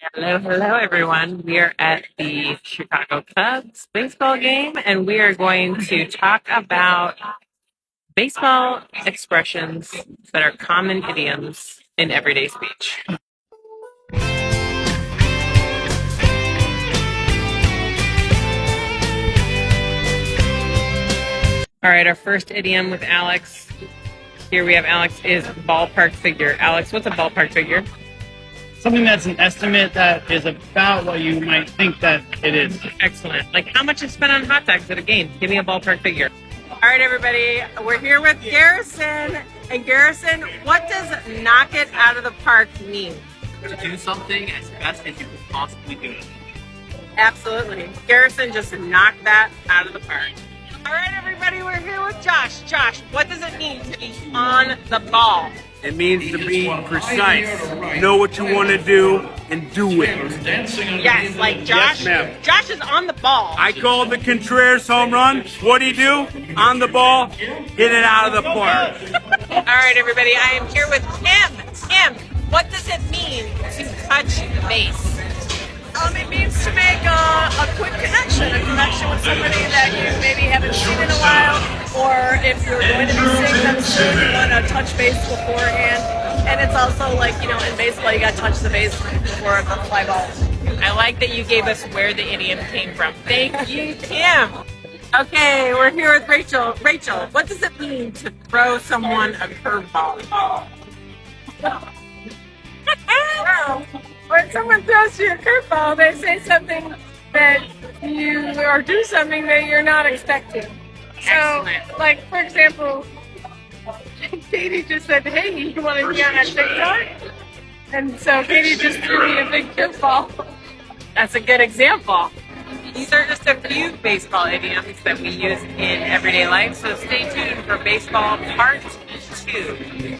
Hello, everyone. We are at the Chicago Cubs baseball game, and we are going to talk about baseball expressions that are common idioms in everyday speech. All right, our first idiom with Alex. Here we have Alex is ballpark figure. Alex, what's a ballpark figure? Something that's an estimate that is about what you might think that it is. Excellent. Like how much is spent on hot dogs at a game? Give me a ballpark figure. All right, everybody. We're here with Garrison. And Garrison, what does knock it out of the park mean? To do something as best as you can possibly do it. Absolutely. Garrison just knocked that out of the park. All right, everybody. We're here with Josh. Josh, what does it mean to be on the ball? It means to be precise. Know what you want to do and do it. Yes, like Josh. Yes, ma'am. Josh is on the ball. I called the Contreras home run. What'd he do? On the ball, hit it out of the park. All right, everybody. I am here with Kim. Kim, what does it mean to touch the base? It means to make a quick connection with somebody that you maybe haven't seen in a while, or if you're going to be seeing them soon, you want to touch base beforehand. And it's also like, in baseball, you got to touch the base before the fly ball. I like that you gave us where the idiom came from. Thank you, Kim. Okay, we're here with Rachel. Rachel, what does it mean to throw someone a curveball? Wow. When someone throws you a curveball, they say something that or do something that you're not expecting. So, Excellent. like, for example, Katie just said, hey, you want to be on a TikTok? And so Katie just threw me a big curveball. That's a good example. These are just a few baseball idioms that we use in everyday life, so stay tuned for baseball part 2.